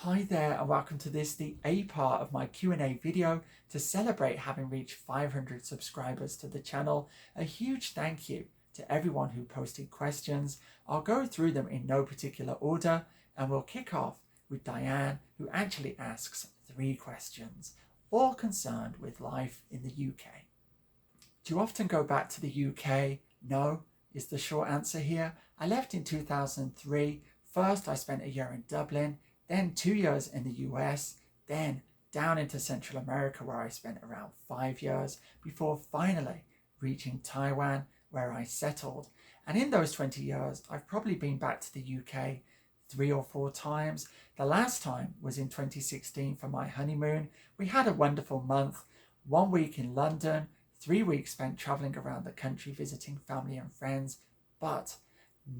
Hi there and welcome to the A part of my Q&A video to celebrate having reached 500 subscribers to the channel. A huge thank you to everyone who posted questions. I'll go through them in no particular order and we'll kick off with Diane, who actually asks 3 questions, all concerned with life in the UK. Do you often go back to the UK? No, is the short answer here. I left in 2003. First I spent a year in Dublin, then 2 years in the US, then down into Central America where I spent around 5 years before finally reaching Taiwan where I settled. And in those 20 years, I've probably been back to the UK 3 or 4 times. The last time was in 2016 for my honeymoon. We had a wonderful month, 1 week in London, 3 weeks spent traveling around the country visiting family and friends, but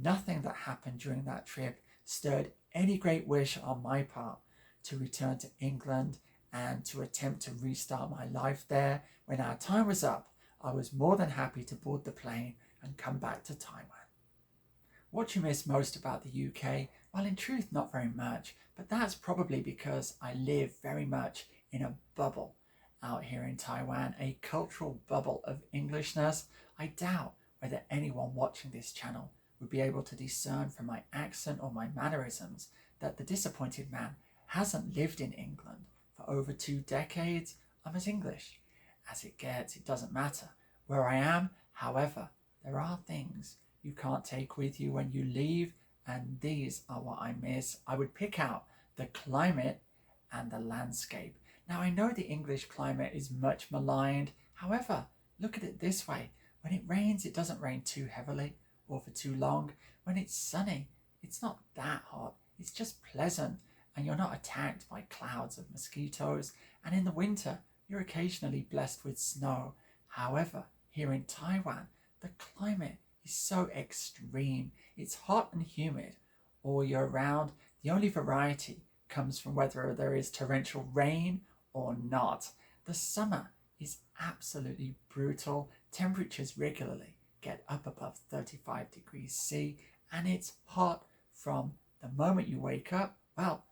nothing that happened during that trip stirred any great wish on my part to return to England and to attempt to restart my life there. When our time was up, I was more than happy to board the plane and come back to Taiwan. What do you miss most about the UK? Well, in truth, not very much, but that's probably because I live very much in a bubble out here in Taiwan, a cultural bubble of Englishness. I doubt whether anyone watching this channel would be able to discern from my accent or my mannerisms that the disappointed man hasn't lived in England for over 2 decades. I'm as English as it gets. It doesn't matter where I am. However, there are things you can't take with you when you leave, and these are what I miss. I would pick out the climate and the landscape. Now, I know the English climate is much maligned. However, look at it this way. When it rains, it doesn't rain too heavily or for too long. When it's sunny, it's not that hot. It's just pleasant, and you're not attacked by clouds of mosquitoes. And in the winter, you're occasionally blessed with snow. However, here in Taiwan, the climate is so extreme. It's hot and humid all year round. The only variety comes from whether there is torrential rain or not. The summer is absolutely brutal. Temperatures regularly get up above 35 degrees C, and it's hot from the moment you wake up, well,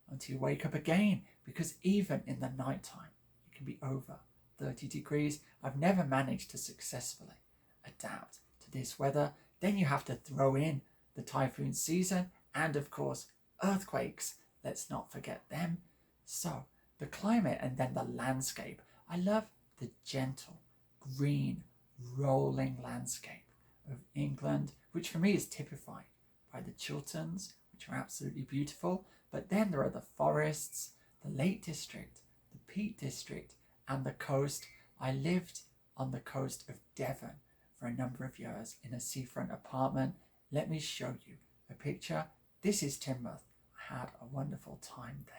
until you wake up again, because even in the nighttime, it can be over 30 degrees. I've never managed to successfully adapt to this weather. Then you have to throw in the typhoon season and, of course, earthquakes. Let's not forget them. So the climate and then the landscape. I love the gentle, green, rolling landscape of England, which for me is typified by the Chilterns, which are absolutely beautiful. But then there are the forests, the Lake District, the Peak District, and the coast. I lived on the coast of Devon for a number of years in a seafront apartment. Let me show you a picture. This is Teignmouth. I had a wonderful time there.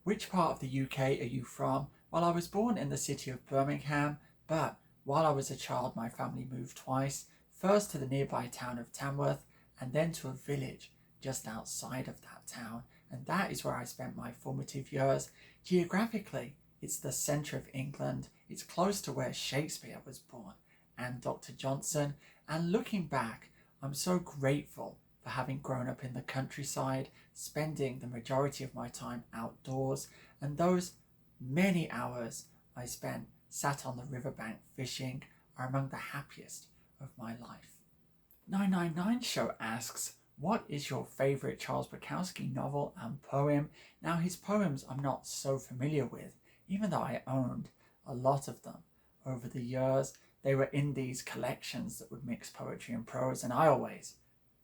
Which part of the UK are you from? Well, I was born in the city of Birmingham, but while I was a child, my family moved twice, first to the nearby town of Tamworth, and then to a village just outside of that town. And that is where I spent my formative years. Geographically, it's the centre of England. It's close to where Shakespeare was born and Dr. Johnson. And looking back, I'm so grateful for having grown up in the countryside, spending the majority of my time outdoors, and those many hours I spent sat on the riverbank fishing are among the happiest of my life. 999 Show asks, what is your favourite Charles Bukowski novel and poem? Now, his poems I'm not so familiar with, even though I owned a lot of them over the years. They were in these collections that would mix poetry and prose, and I always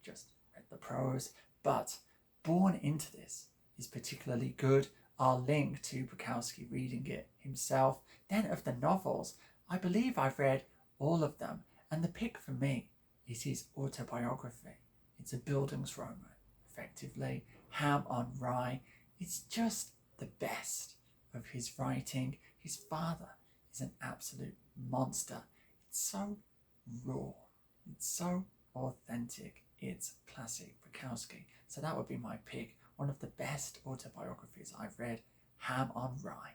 just read the prose. But Born Into This is particularly good. I'll link to Bukowski reading it himself. Then of the novels, I believe I've read all of them, and the pick for me is his autobiography. It's a Bildungsroman, effectively, Ham on Rye. It's just the best of his writing. His father is an absolute monster. It's so raw. It's so authentic. It's classic Bukowski. So that would be my pick. One of the best autobiographies I've read, Ham on Rye.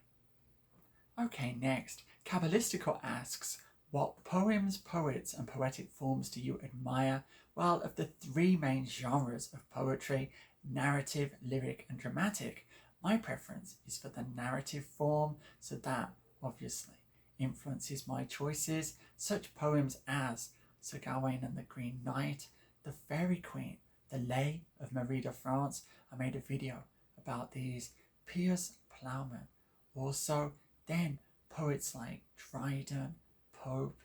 Okay, next, Kabbalistical asks, what poems, poets and poetic forms do you admire? Well, of the 3 main genres of poetry, narrative, lyric and dramatic, my preference is for the narrative form, so that obviously influences my choices. Such poems as Sir Gawain and the Green Knight, The Fairy Queen, The Lay of Marie de France. I made a video about these. Piers Plowman. Also, then poets like Dryden, Pope,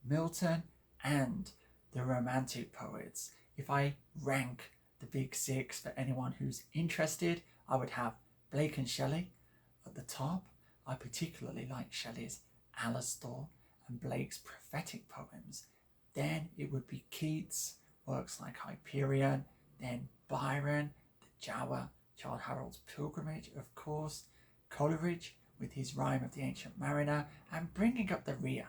Milton, and the Romantic poets. If I rank the big six for anyone who's interested, I would have Blake and Shelley at the top. I particularly like Shelley's Alastor and Blake's prophetic poems. Then it would be Keats, works like Hyperion, then Byron, the Giaour, Childe Harold's Pilgrimage, of course, Coleridge with his Rime of the Ancient Mariner, and bringing up the rear,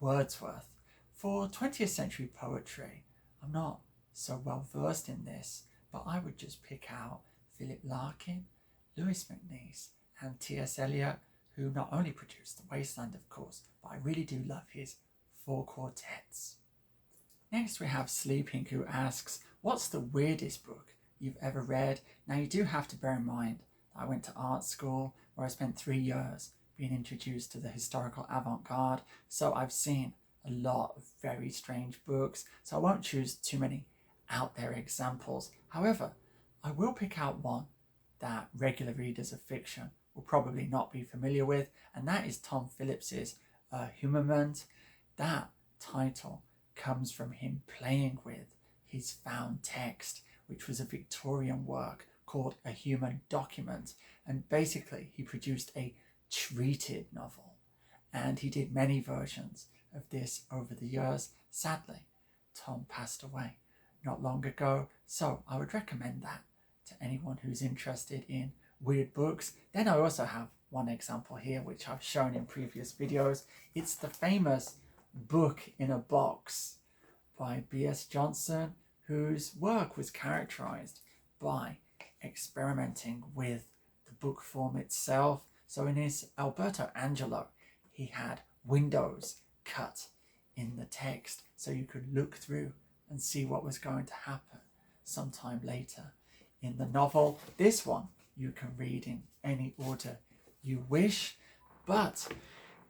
Wordsworth. For 20th century poetry, I'm not so well versed in this, but I would just pick out Philip Larkin, Lewis MacNeice, and T.S. Eliot, who not only produced The Wasteland, of course, but I really do love his 4 quartets. Next we have Sleeping, who asks, what's the weirdest book you've ever read? Now you do have to bear in mind that I went to art school where I spent 3 years being introduced to the historical avant-garde, so I've seen a lot of very strange books, so I won't choose too many out there examples. However, I will pick out one that regular readers of fiction will probably not be familiar with, and that is Tom Phillips's Humament. That title comes from him playing with his found text, which was a Victorian work called A Human Document, and basically he produced a treated novel, and he did many versions of this over the years. Sadly, Tom passed away not long ago, so I would recommend that to anyone who's interested in weird books. Then I also have one example here which I've shown in previous videos. It's the famous Book in a Box by B.S. Johnson, whose work was characterized by experimenting with the book form itself. So in his Alberto Angelo, he had windows cut in the text so you could look through and see what was going to happen sometime later in the novel. This one you can read in any order you wish, but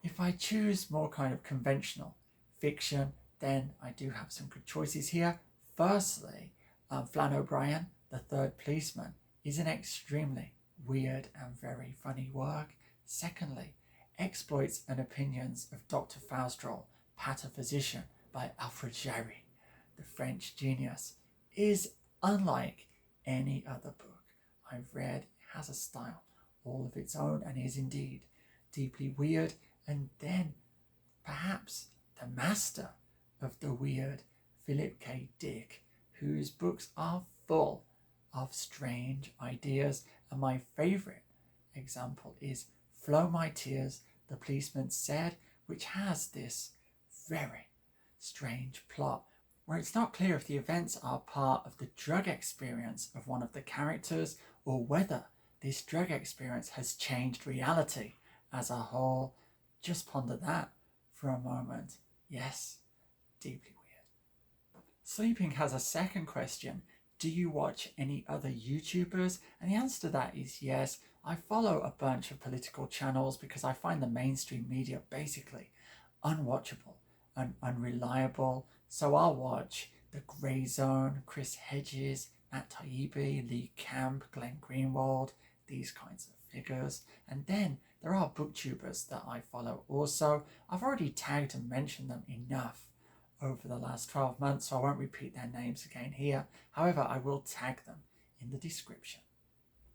if I choose more kind of conventional fiction, then I do have some good choices here. Firstly, Flann O'Brien, The Third Policeman, is an extremely weird and very funny work. Secondly, Exploits and Opinions of Dr. Faustroll, Pataphysician by Alfred Jarry, the French genius, is unlike any other book I've read. It has a style all of its own and is indeed deeply weird. And then perhaps the master of the weird, Philip K. Dick, whose books are full of strange ideas. And my favourite example is Flow My Tears, the Policeman Said, which has this very strange plot where it's not clear if the events are part of the drug experience of one of the characters or whether this drug experience has changed reality as a whole. Just ponder that for a moment. Yes, deeply weird. Sleeping has a second question. Do you watch any other YouTubers? And the answer to that is yes. I follow a bunch of political channels because I find the mainstream media basically unwatchable and unreliable. So I'll watch The Grey Zone, Chris Hedges, Matt Taibbi, Lee Camp, Glenn Greenwald, these kinds of figures. And then there are booktubers that I follow also. I've already tagged and mentioned them enough over the last 12 months, so I won't repeat their names again here. However, I will tag them in the description.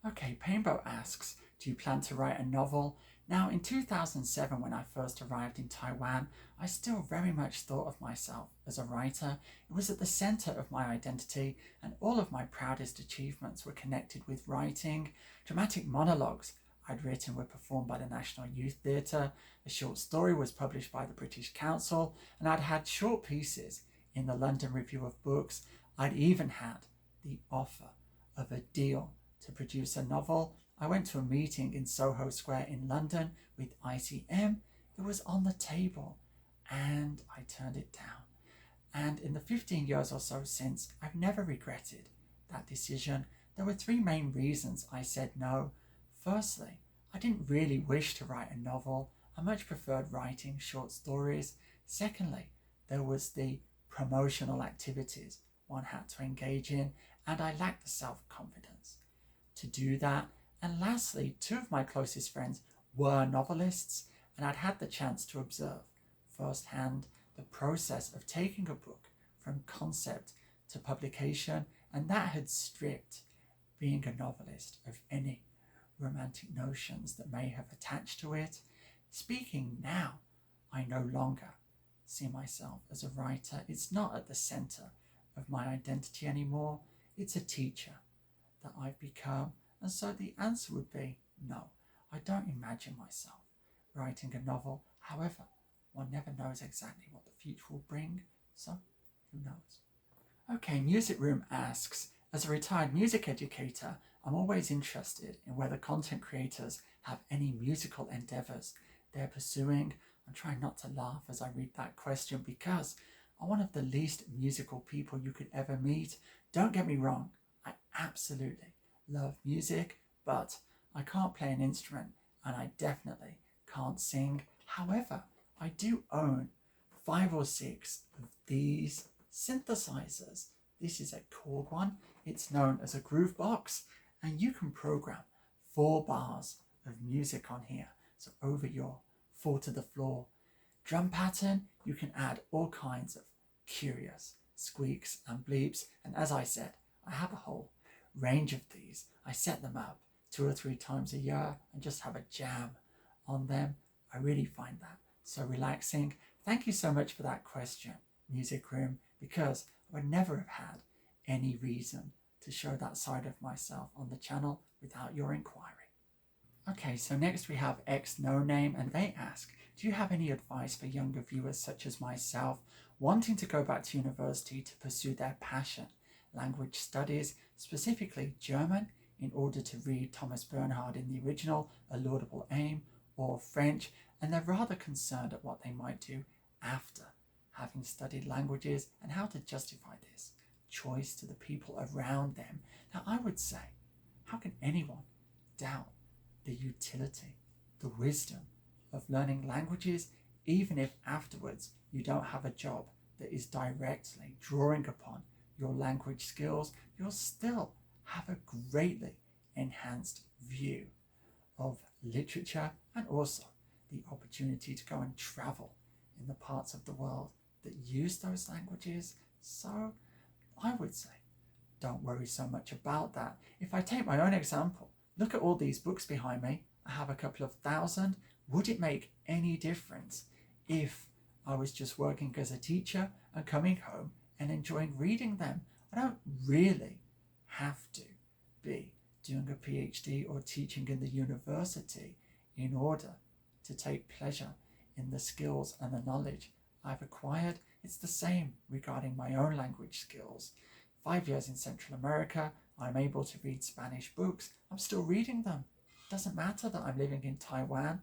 Okay, Painbow asks, do you plan to write a novel? Now, in 2007, when I first arrived in Taiwan, I still very much thought of myself as a writer. It was at the centre of my identity, and all of my proudest achievements were connected with writing. Dramatic monologues I'd written were performed by the National Youth Theatre, a short story was published by the British Council, and I'd had short pieces in the London Review of Books. I'd even had the offer of a deal to produce a novel. I went to a meeting in Soho Square in London with ICM. It was on the table and I turned it down. And in the 15 years or so since, I've never regretted that decision. There were three main reasons I said no. Firstly, I didn't really wish to write a novel. I much preferred writing short stories. Secondly, there was the promotional activities one had to engage in, and I lacked the self-confidence to do that. And lastly, two of my closest friends were novelists, and I'd had the chance to observe firsthand the process of taking a book from concept to publication, and that had stripped being a novelist of any romantic notions that may have attached to it. Speaking now, I no longer see myself as a writer. It's not at the center of my identity anymore. It's a teacher that I've become. And so the answer would be no. I don't imagine myself writing a novel. However, one never knows exactly what the future will bring. So who knows? Okay, Music Room asks, as a retired music educator, I'm always interested in whether content creators have any musical endeavors they're pursuing. I'm trying not to laugh as I read that question because I'm one of the least musical people you could ever meet. Don't get me wrong, I absolutely love music, but I can't play an instrument and I definitely can't sing. However, I do own 5 or 6 of these synthesizers. This is a Korg one. It's known as a groove box, and you can program 4 bars of music on here. So over your 4 to the floor drum pattern, you can add all kinds of curious squeaks and bleeps. And as I said, I have a whole range of these. I set them up 2 or 3 times a year and just have a jam on them. I really find that so relaxing. Thank you so much for that question, Music Room, because I would never have had any reason to show that side of myself on the channel without your inquiry. Okay, so next we have X No Name, and they ask, do you have any advice for younger viewers such as myself wanting to go back to university to pursue their passion, language studies, specifically German, in order to read Thomas Bernhard in the original, A Laudable Aim, or French, and they're rather concerned at what they might do after having studied languages and how to justify this choice to the people around them. Now, I would say, how can anyone doubt the utility, the wisdom of learning languages, even if afterwards you don't have a job that is directly drawing upon your language skills? You'll still have a greatly enhanced view of literature and also the opportunity to go and travel in the parts of the world that use those languages. So I would say, don't worry so much about that. If I take my own example, look at all these books behind me. I have a couple of thousand. Would it make any difference if I was just working as a teacher and coming home and enjoying reading them? I don't really have to be doing a PhD or teaching in the university in order to take pleasure in the skills and the knowledge I've acquired. It's the same regarding my own language skills. 5 years in Central America, I'm able to read Spanish books. I'm still reading them. It doesn't matter that I'm living in Taiwan.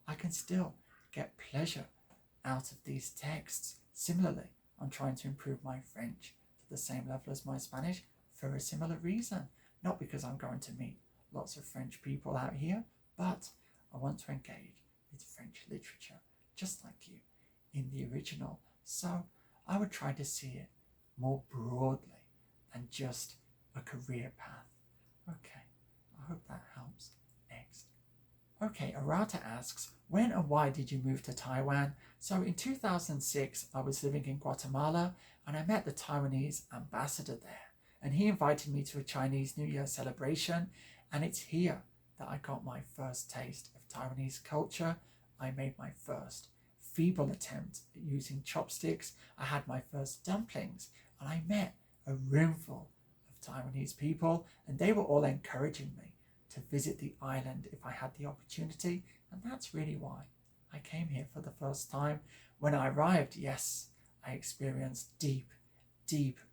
I can still get pleasure out of these texts. Similarly, I'm trying to improve my French to the same level as my Spanish for a similar reason. Not because I'm going to meet lots of French people out here, but I want to engage with French literature, just like you, in the original. So I would try to see it more broadly than just a career path. Okay, I hope that helps. Next. Okay, Arata asks, when and why did you move to Taiwan? So in 2006, I was living in Guatemala and I met the Taiwanese ambassador there. And he invited me to a Chinese New Year celebration. And it's here that I got my first taste of Taiwanese culture. I made my first feeble attempt at using chopsticks. I had my first dumplings and I met a roomful of Taiwanese people, and they were all encouraging me to visit the island if I had the opportunity. And that's really why I came here for the first time. When I arrived, yes, I experienced deep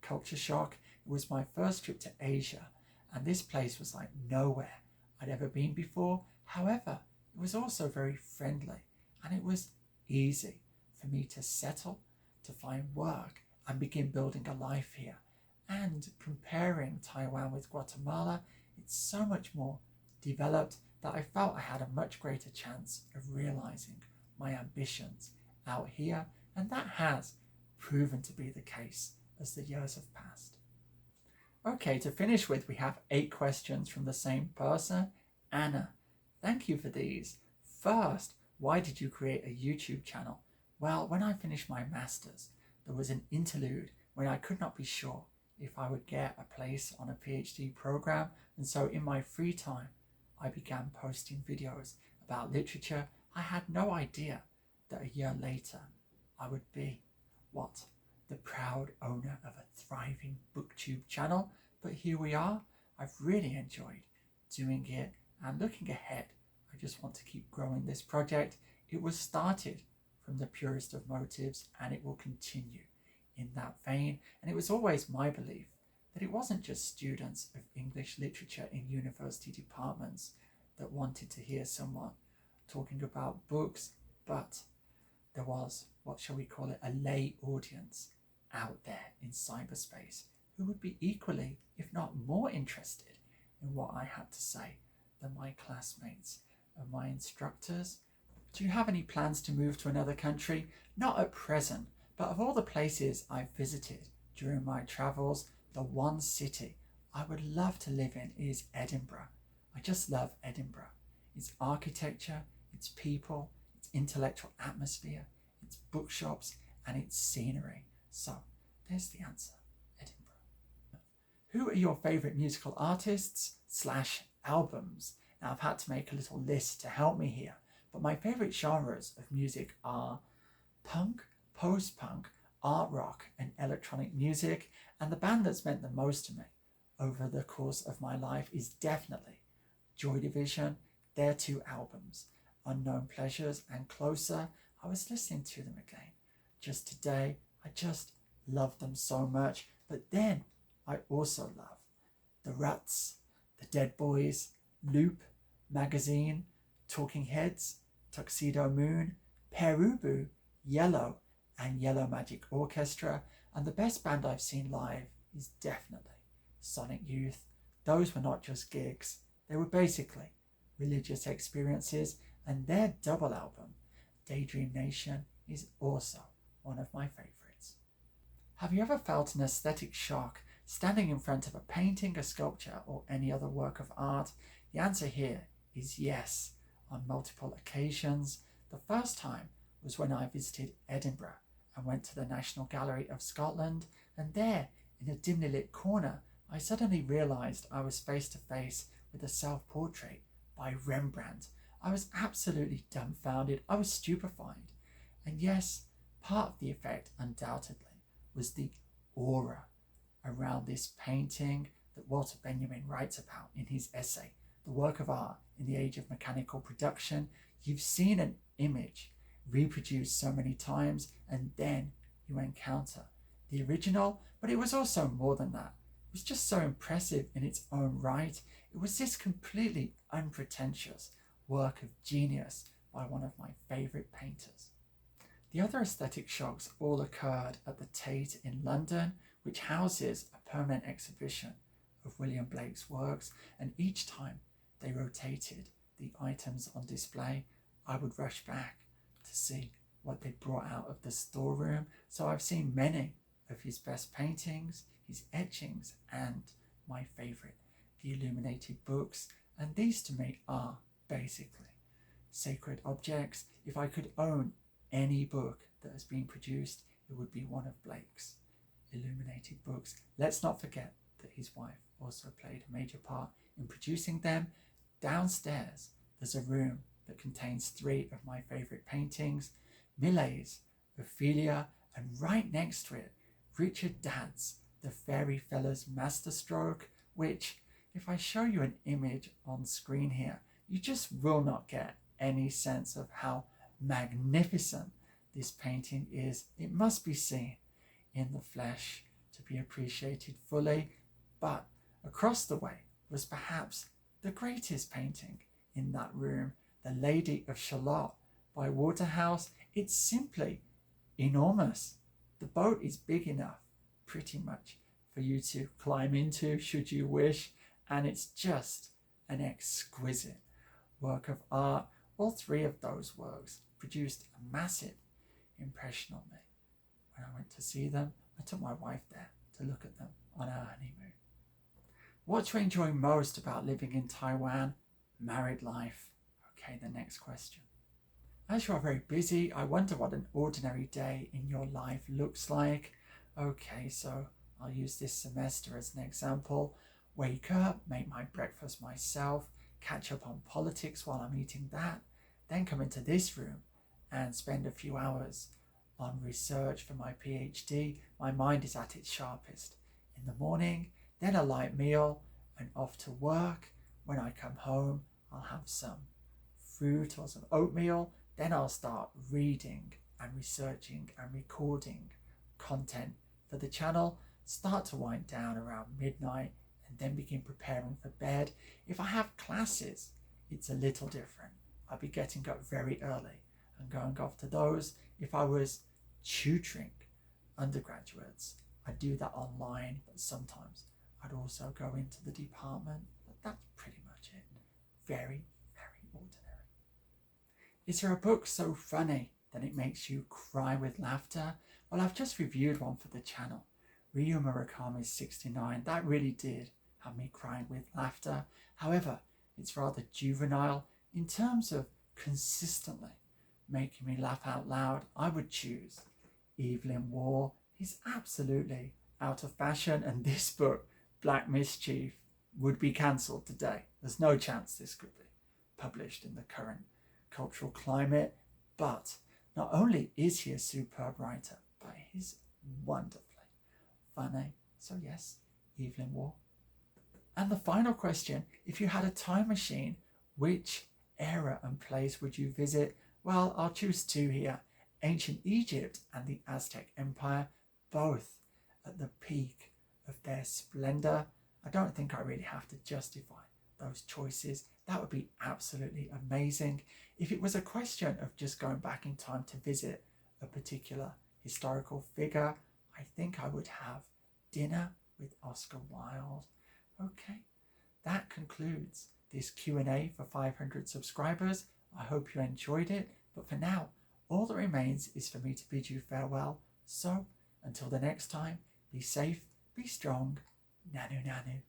culture shock. It was my first trip to Asia, and this place was like nowhere I'd ever been before. However, it was also very friendly, and it was easy for me to settle, to find work, and begin building a life here. And comparing Taiwan with Guatemala, it's so much more developed that I felt I had a much greater chance of realizing my ambitions out here, and that has proven to be the case as the years have passed. Okay, to finish with, we have 8 questions from the same person, Anna. Thank you for these. First, why did you create a YouTube channel? Well, when I finished my master's, there was an interlude when I could not be sure if I would get a place on a PhD program, and so in my free time, I began posting videos about literature. I had no idea that a year later, I would be, the proud owner of a thriving booktube channel. But here we are. I've really enjoyed doing it, and looking ahead, I just want to keep growing this project. It was started from the purest of motives, and it will continue in that vein. And it was always my belief that it wasn't just students of English literature in university departments that wanted to hear someone talking about books, but there was, what shall we call it, a lay audience out there in cyberspace who would be equally, if not more, interested in what I had to say than my classmates and my instructors. Do you have any plans to move to another country? Not at present, but of all the places I've visited during my travels, the one city I would love to live in is Edinburgh. I just love Edinburgh. Its architecture, its people, its intellectual atmosphere, its bookshops, and its scenery. So there's the answer, Edinburgh. Who are your favourite musical artists / albums? Now, I've had to make a little list to help me here, but my favourite genres of music are punk, post-punk, art rock, and electronic music, and the band that's meant the most to me over the course of my life is definitely Joy Division. Their 2 albums, Unknown Pleasures and Closer. I was listening to them again just today. I just love them so much. But then I also love The Ruts, The Dead Boys, Loop, Magazine, Talking Heads, Tuxedo Moon, Perubu, Yellow, and Yellow Magic Orchestra. And the best band I've seen live is definitely Sonic Youth. Those were not just gigs. They were basically religious experiences, and their double album, Daydream Nation, is also one of my favourites. Have you ever felt an aesthetic shock standing in front of a painting, a sculpture, or any other work of art? The answer here is yes, on multiple occasions. The first time was when I visited Edinburgh and went to the National Gallery of Scotland, and there, in a dimly lit corner, I suddenly realised I was face to face with a self-portrait by Rembrandt. I was absolutely dumbfounded. I was stupefied. And yes, part of the effect undoubtedly was the aura around this painting that Walter Benjamin writes about in his essay, The Work of Art in the Age of Mechanical Production. You've seen an image reproduced so many times, and then you encounter the original, but it was also more than that. It was just so impressive in its own right. It was this completely unpretentious work of genius by one of my favourite painters. The other aesthetic shocks all occurred at the Tate in London, which houses a permanent exhibition of William Blake's works, and each time they rotated the items on display, I would rush back to see what they brought out of the storeroom. So I've seen many of his best paintings, his etchings, and my favourite, the illuminated books, and these to me are basically sacred objects. If I could own any book that has been produced, it would be one of Blake's illuminated books. Let's not forget that his wife also played a major part in producing them. Downstairs, there's a room that contains 3 of my favourite paintings, Millet's Ophelia, and right next to it, Richard Dad's The Fairy Feller's Masterstroke, which, if I show you an image on screen here, you just will not get any sense of how magnificent this painting is. It must be seen in the flesh to be appreciated fully. But across the way was perhaps the greatest painting in that room, The Lady of Shalott by Waterhouse. It's simply enormous. The boat is big enough, pretty much, for you to climb into should you wish, and it's just an exquisite work of art. All three of those works produced a massive impression on me. When I went to see them, I took my wife there to look at them on our honeymoon. What do you enjoy most about living in Taiwan? Married life. Okay, the next question. As you are very busy, I wonder what an ordinary day in your life looks like. Okay, so I'll use this semester as an example. Wake up, make my breakfast myself, catch up on politics while I'm eating that, then come into this room and spend a few hours on research for my PhD. My mind is at its sharpest in the morning, then a light meal and off to work. When I come home, I'll have some fruit or some oatmeal. Then I'll start reading and researching and recording content for the channel, start to wind down around midnight, and then begin preparing for bed. If I have classes, it's a little different. I'll be getting up very early and going off to those. If I was tutoring undergraduates, I'd do that online, but sometimes I'd also go into the department, but that's pretty much it. Very, very ordinary. Is there a book so funny that it makes you cry with laughter? Well, I've just reviewed one for the channel, Ryu Murakami's 69. That really did have me crying with laughter. However, it's rather juvenile. In terms of consistently making me laugh out loud, I would choose Evelyn Waugh. He's absolutely out of fashion, and this book, Black Mischief, would be cancelled today. There's no chance this could be published in the current cultural climate. But not only is he a superb writer, but he's wonderfully funny. So yes, Evelyn Waugh. And the final question, if you had a time machine, which era and place would you visit? Well, I'll choose two here. Ancient Egypt and the Aztec Empire, both at the peak of their splendor. I don't think I really have to justify those choices. That would be absolutely amazing. If it was a question of just going back in time to visit a particular historical figure, I think I would have dinner with Oscar Wilde. Okay, that concludes this Q&A for 500 subscribers. I hope you enjoyed it, but for now, all that remains is for me to bid you farewell. So, until the next time, be safe, be strong, nanu nanu.